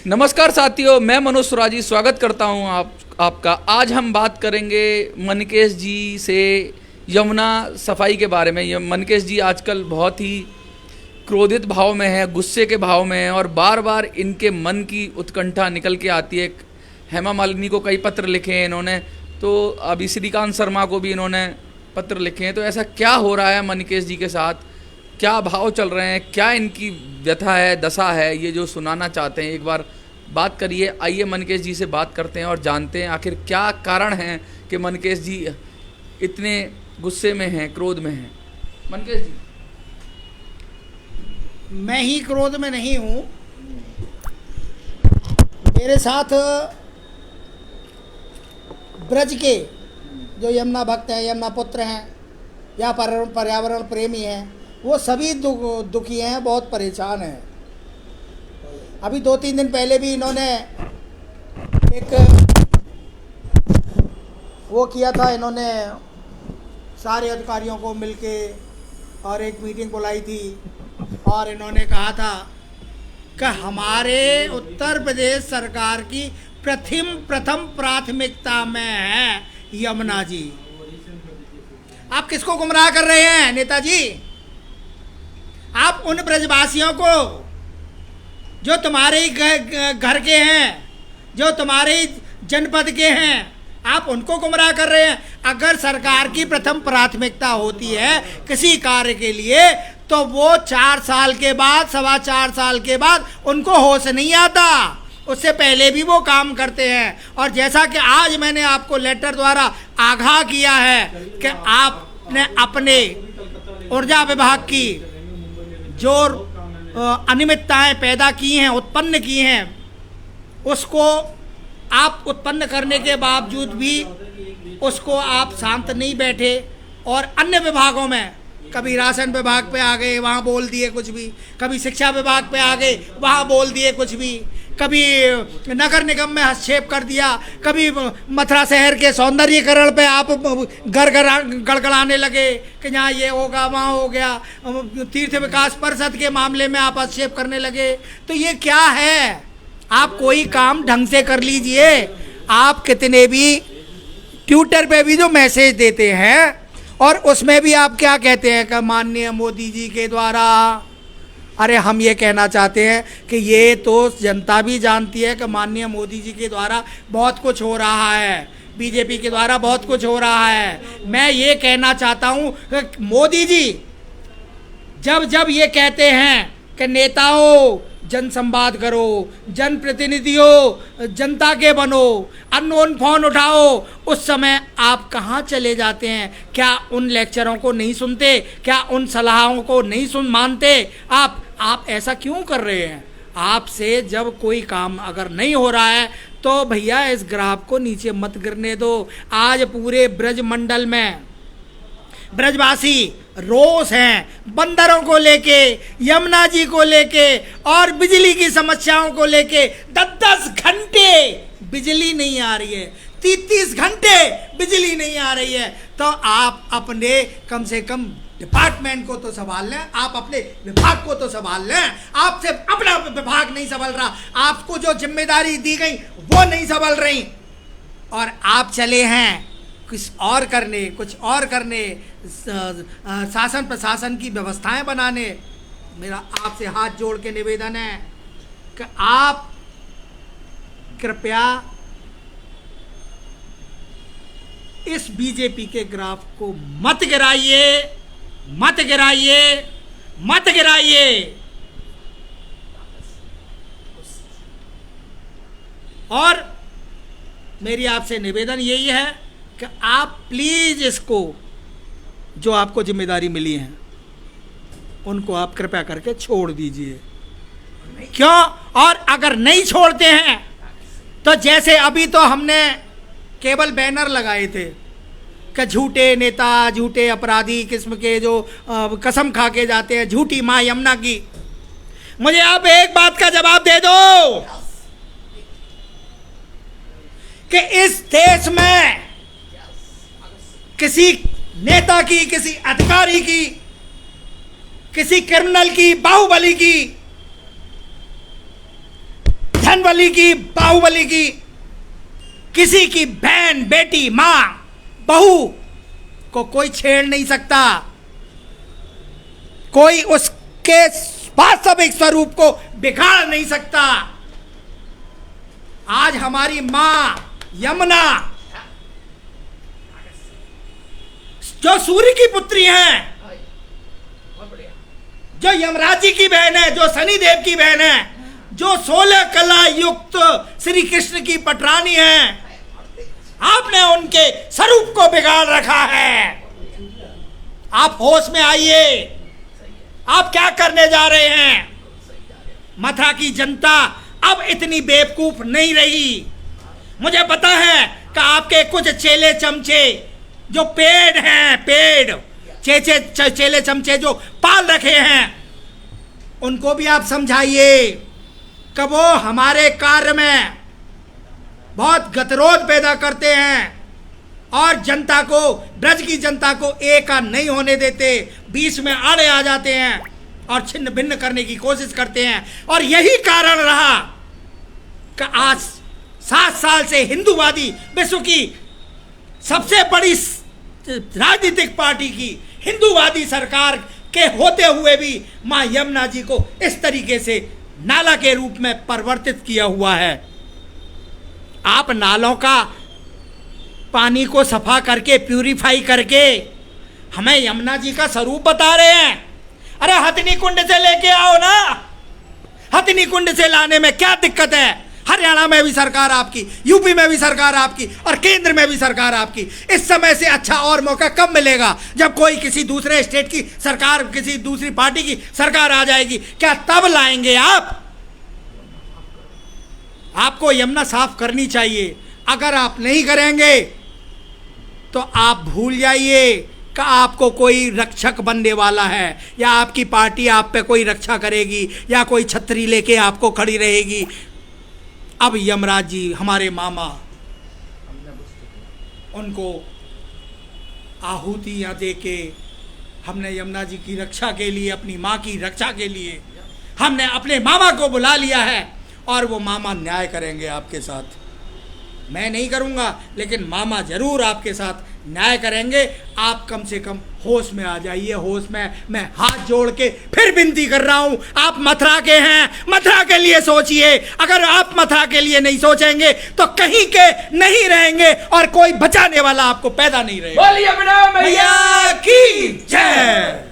नमस्कार साथियों, मैं मनोज सुराजी स्वागत करता हूं आपका। आज हम बात करेंगे मनकेश जी से यमुना सफाई के बारे में। मनकेश जी आजकल बहुत ही क्रोधित भाव में है, गुस्से के भाव में है और बार बार इनके मन की उत्कंठा निकल के आती है। हेमा मालिनी को कई पत्र लिखे हैं इन्होंने, तो अभी श्रीकांत शर्मा को भी इन्होंने पत्र लिखे हैं। तो ऐसा क्या हो रहा है मनकेश जी के साथ, क्या भाव चल रहे हैं, क्या इनकी व्यथा है, दशा है, ये जो सुनाना चाहते हैं, एक बार बात करिए। आइए मनकेश जी से बात करते हैं और जानते हैं आखिर क्या कारण है कि मनकेश जी इतने गुस्से में हैं, क्रोध में हैं। मनकेश जी। मैं ही क्रोध में नहीं हूँ, मेरे साथ ब्रज के जो यमुना भक्त हैं, यमुना पुत्र हैं या पर्यावरण प्रेमी हैं, वो सभी दुखी हैं, बहुत परेशान हैं। अभी 2-3 दिन पहले भी इन्होंने एक वो किया था, इन्होंने सारे अधिकारियों को मिलके और एक मीटिंग बुलाई थी और इन्होंने कहा था कि हमारे उत्तर प्रदेश सरकार की प्रथम प्राथमिकता में है यमुना जी। आप किसको गुमराह कर रहे हैं नेताजी? आप उन ब्रजवासियों को जो तुम्हारे ही घर के हैं, जो तुम्हारे ही जनपद के हैं, आप उनको गुमराह कर रहे हैं। अगर सरकार की प्रथम प्राथमिकता होती है किसी कार्य के लिए, तो वो 4 साल के बाद, 4.25 साल के बाद उनको होश नहीं आता, उससे पहले भी वो काम करते हैं। और जैसा कि आज मैंने आपको लेटर द्वारा आगाह किया है कि आपने अपने ऊर्जा विभाग की जो अनियमितताएं पैदा की हैं, उत्पन्न की हैं, उसको आप उत्पन्न करने के बावजूद भी उसको आप शांत नहीं बैठे और अन्य विभागों में कभी राशन विभाग पे आ गए, वहाँ बोल दिए कुछ भी, कभी शिक्षा विभाग पे आ गए, वहाँ बोल दिए कुछ भी, कभी नगर निगम में हस्तक्षेप कर दिया, कभी मथुरा शहर के सौंदर्यीकरण पे आप गड़गड़ाने लगे कि यहाँ ये होगा, वहाँ हो गया, तीर्थ विकास परिषद के मामले में आप हस्तक्षेप करने लगे। तो ये क्या है? आप कोई काम ढंग से कर लीजिए। आप कितने भी ट्विटर पे भी जो मैसेज देते हैं और उसमें भी आप क्या कहते हैं कि माननीय मोदी जी के द्वारा, अरे हम ये कहना चाहते हैं कि ये तो जनता भी जानती है कि माननीय मोदी जी के द्वारा बहुत कुछ हो रहा है, बीजेपी के द्वारा बहुत कुछ हो रहा है। मैं ये कहना चाहता हूँ कि मोदी जी जब ये कहते हैं कि नेताओं जनसंवाद करो, जनप्रतिनिधियों जनता के बनो, अननोन फोन उठाओ, उस समय आप कहाँ चले जाते हैं? क्या उन लेक्चरों को नहीं सुनते? क्या उन सलाहों को नहीं मानते? आप ऐसा क्यों कर रहे हैं? आपसे जब कोई काम अगर नहीं हो रहा है तो भैया इस ग्राफ को नीचे मत गिरने दो। आज पूरे ब्रज मंडल में ब्रजवासी रोष हैं, बंदरों को लेके, यमुना जी को लेके और बिजली की समस्याओं को लेके। 10-10 घंटे बिजली नहीं आ रही है, 30-30 घंटे बिजली नहीं आ रही है। तो आप अपने कम से कम डिपार्टमेंट को तो संभाल लें, आप अपने विभाग को तो संभाल लें। आपसे अपना विभाग नहीं संभल रहा, आपको जो जिम्मेदारी दी गई वो नहीं संभल रही, और आप चले हैं कुछ और करने, शासन प्रशासन की व्यवस्थाएं बनाने। मेरा आपसे हाथ जोड़ के निवेदन है कि आप कृपया इस बीजेपी के ग्राफ को मत गिराइए। और मेरी आपसे निवेदन यही है कि आप प्लीज इसको, जो आपको जिम्मेदारी मिली है, उनको आप कृपया करके छोड़ दीजिए। क्यों? और अगर नहीं छोड़ते हैं तो जैसे अभी तो हमने केवल बैनर लगाए थे कि झूठे नेता, झूठे अपराधी किस्म के जो कसम खा के जाते हैं, झूठी माँ यमुना की। मुझे आप एक बात का जवाब दे दो कि इस देश में किसी नेता की, किसी अधिकारी की, किसी क्रिमिनल की, बाहुबली की धनबली की, बाहुबली की, किसी की बहन, बेटी, मां, बहू को कोई छेड़ नहीं सकता, कोई उसके वास्तविक स्वरूप को बिगाड़ नहीं सकता। आज हमारी मां यमुना, जो सूर्य की पुत्री हैं, जो यमराज जी की बहन है, जो शनिदेव की बहन है, जो 16 कला युक्त श्री कृष्ण की पटरानी है, आपने उनके स्वरूप को बिगाड़ रखा है। आप होश में आइए, आप क्या करने जा रहे हैं? मथुरा की जनता अब इतनी बेवकूफ नहीं रही। मुझे पता है कि आपके कुछ चेले चमचे जो पेड़ हैं, चेले चमचे जो पाल रखे हैं, उनको भी आप समझाइए कि वो हमारे कार्य में बहुत गतिरोध पैदा करते हैं और जनता को, ब्रज की जनता को एक नहीं होने देते, बीच में आड़े आ जाते हैं और छिन्न भिन्न करने की कोशिश करते हैं। और यही कारण रहा कि आज 7 साल से हिंदूवादी विश्व की सबसे बड़ी राजनीतिक पार्टी की हिंदूवादी सरकार के होते हुए भी मां यमुना जी को इस तरीके से नाला के रूप में परिवर्तित किया हुआ है। आप नालों का पानी को सफा करके, प्यूरिफाई करके हमें यमुना जी का स्वरूप बता रहे हैं। अरे हथिनी कुंड से लेके आओ ना, हथिनी कुंड से लाने में क्या दिक्कत है? हरियाणा में भी सरकार आपकी, यूपी में भी सरकार आपकी और केंद्र में भी सरकार आपकी। इस समय से अच्छा और मौका कब मिलेगा? जब कोई किसी दूसरे स्टेट की सरकार, किसी दूसरी पार्टी की सरकार आ जाएगी, क्या तब लाएंगे आप? आपको यमुना साफ करनी चाहिए। अगर आप नहीं करेंगे तो आप भूल जाइए कि आपको कोई रक्षक बनने वाला है, या आपकी पार्टी आप पे कोई रक्षा करेगी, या कोई छतरी लेके आपको खड़ी रहेगी। अब यमराज जी हमारे मामा, उनको आहुतियाँ दे के हमने यमुना जी की रक्षा के लिए, अपनी माँ की रक्षा के लिए हमने अपने मामा को बुला लिया है, और वो मामा न्याय करेंगे आपके साथ। मैं नहीं करूँगा, लेकिन मामा जरूर आपके साथ न्याय करेंगे। आप कम से कम होश में आ जाइए, होश में। मैं हाथ जोड़ के फिर विनती कर रहा हूँ, आप मथुरा के हैं, मथुरा के लिए सोचिए। अगर आप मथुरा के लिए नहीं सोचेंगे तो कहीं के नहीं रहेंगे और कोई बचाने वाला आपको पैदा नहीं रहेगा। बोलिए मैया की जय।